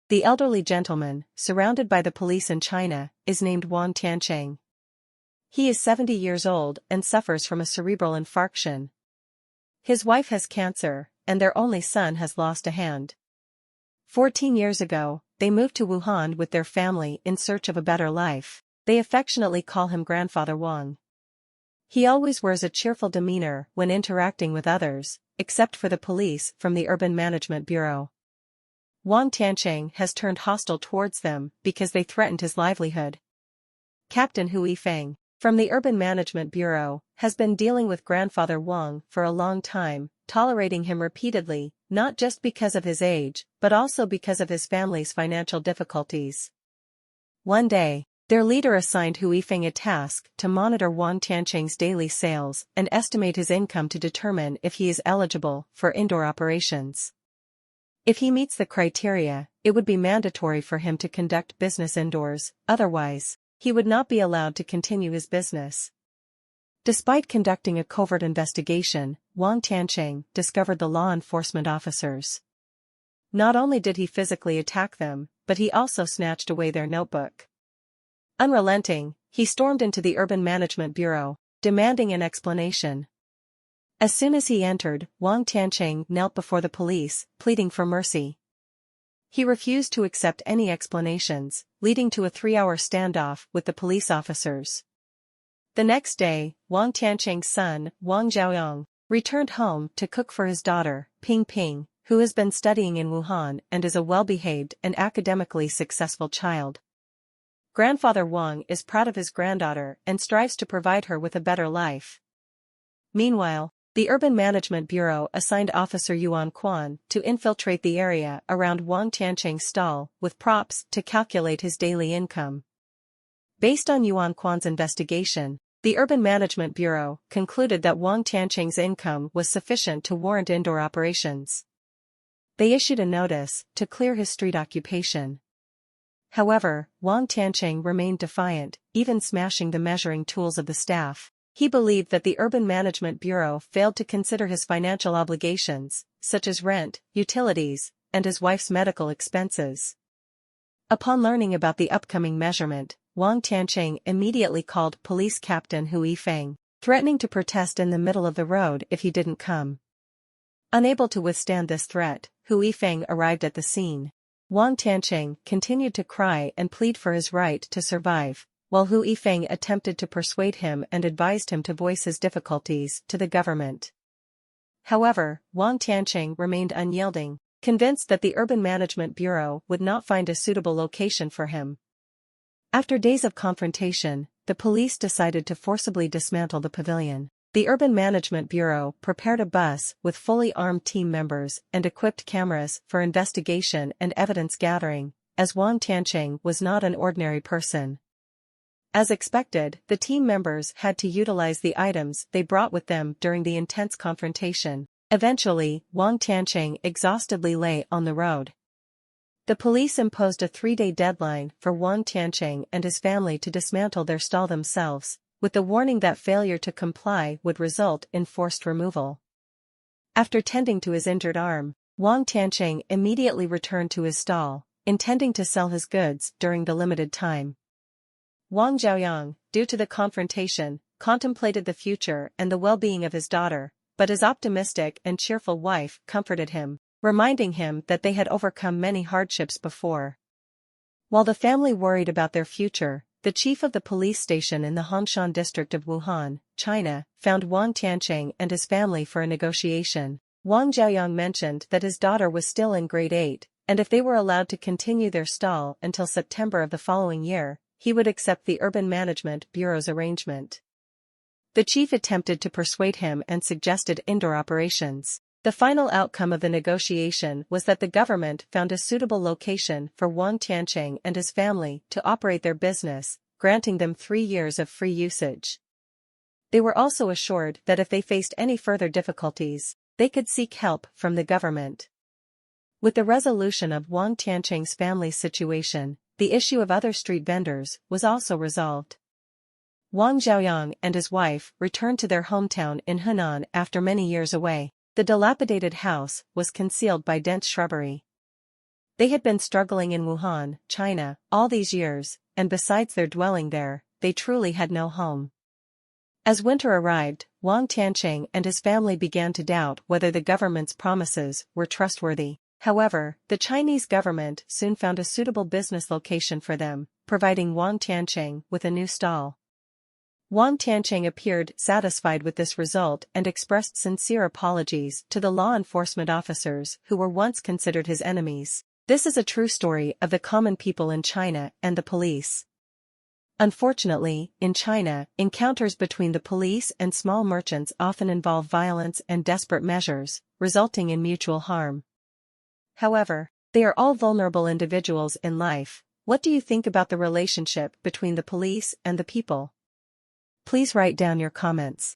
The elderly gentleman, surrounded by the police in China, is named Wang Tiancheng. He is 70 years old and suffers from a cerebral infarction. His wife has cancer, and their only son has lost a hand. 14 years ago, they moved to Wuhan with their family in search of a better life. They affectionately call him Grandfather Wang. He always wears a cheerful demeanor when interacting with others, except for the police from the Urban Management Bureau. Wang Tiancheng has turned hostile towards them because they threatened his livelihood. Captain Hu Yifeng, from the Urban Management Bureau, has been dealing with Grandfather Wang for a long time, tolerating him repeatedly, not just because of his age, but also because of his family's financial difficulties. One day, their leader assigned Hu Yifeng a task to monitor Wang Tiancheng's daily sales and estimate his income to determine if he is eligible for indoor operations. If he meets the criteria, it would be mandatory for him to conduct business indoors, otherwise, he would not be allowed to continue his business. Despite conducting a covert investigation, Wang Tiancheng discovered the law enforcement officers. Not only did he physically attack them, but he also snatched away their notebook. Unrelenting, he stormed into the Urban Management Bureau, demanding an explanation. As soon as he entered, Wang Tiancheng knelt before the police, pleading for mercy. He refused to accept any explanations, leading to a 3-hour standoff with the police officers. The next day, Wang Tiancheng's son, Wang Zhaoyang, returned home to cook for his daughter, Ping Ping, who has been studying in Wuhan and is a well-behaved and academically successful child. Grandfather Wang is proud of his granddaughter and strives to provide her with a better life. Meanwhile, the Urban Management Bureau assigned Officer Yuan Quan to infiltrate the area around Wang Tiancheng's stall with props to calculate his daily income. Based on Yuan Quan's investigation, the Urban Management Bureau concluded that Wang Tiancheng's income was sufficient to warrant indoor operations. They issued a notice to clear his street occupation. However, Wang Tiancheng remained defiant, even smashing the measuring tools of the staff. He believed that the Urban Management Bureau failed to consider his financial obligations, such as rent, utilities, and his wife's medical expenses. Upon learning about the upcoming measurement, Wang Tiancheng immediately called Police Captain Hu Yifeng, threatening to protest in the middle of the road if he didn't come. Unable to withstand this threat, Hu Yifeng arrived at the scene. Wang Tiancheng continued to cry and plead for his right to survive, while Hu Yifeng attempted to persuade him and advised him to voice his difficulties to the government. However, Wang Tiancheng remained unyielding, convinced that the Urban Management Bureau would not find a suitable location for him. After days of confrontation, the police decided to forcibly dismantle the pavilion. The Urban Management Bureau prepared a bus with fully armed team members and equipped cameras for investigation and evidence gathering, as Wang Tiancheng was not an ordinary person. As expected, the team members had to utilize the items they brought with them during the intense confrontation. Eventually, Wang Tiancheng exhaustedly lay on the road. The police imposed a 3-day deadline for Wang Tiancheng and his family to dismantle their stall themselves, with the warning that failure to comply would result in forced removal. After tending to his injured arm, Wang Tiancheng immediately returned to his stall, intending to sell his goods during the limited time. Wang Zhaoyang, due to the confrontation, contemplated the future and the well-being of his daughter, but his optimistic and cheerful wife comforted him, reminding him that they had overcome many hardships before. While the family worried about their future, the chief of the police station in the Hongshan district of Wuhan, China, found Wang Tiancheng and his family for a negotiation. Wang Zhaoyang mentioned that his daughter was still in grade 8, and if they were allowed to continue their stall until September of the following year, he would accept the Urban Management Bureau's arrangement. The chief attempted to persuade him and suggested indoor operations. The final outcome of the negotiation was that the government found a suitable location for Wang Tiancheng and his family to operate their business, granting them 3 years of free usage. They were also assured that if they faced any further difficulties, they could seek help from the government. With the resolution of Wang Tiancheng's family's situation, the issue of other street vendors was also resolved. Wang Zhaoyang and his wife returned to their hometown in Henan after many years away. The dilapidated house was concealed by dense shrubbery. They had been struggling in Wuhan, China, all these years, and besides their dwelling there, they truly had no home. As winter arrived, Wang Tiancheng and his family began to doubt whether the government's promises were trustworthy. However, the Chinese government soon found a suitable business location for them, providing Wang Tiancheng with a new stall. Wang Tiancheng appeared satisfied with this result and expressed sincere apologies to the law enforcement officers who were once considered his enemies. This is a true story of the common people in China and the police. Unfortunately, in China, encounters between the police and small merchants often involve violence and desperate measures, resulting in mutual harm. However, they are all vulnerable individuals in life. What do you think about the relationship between the police and the people? Please write down your comments.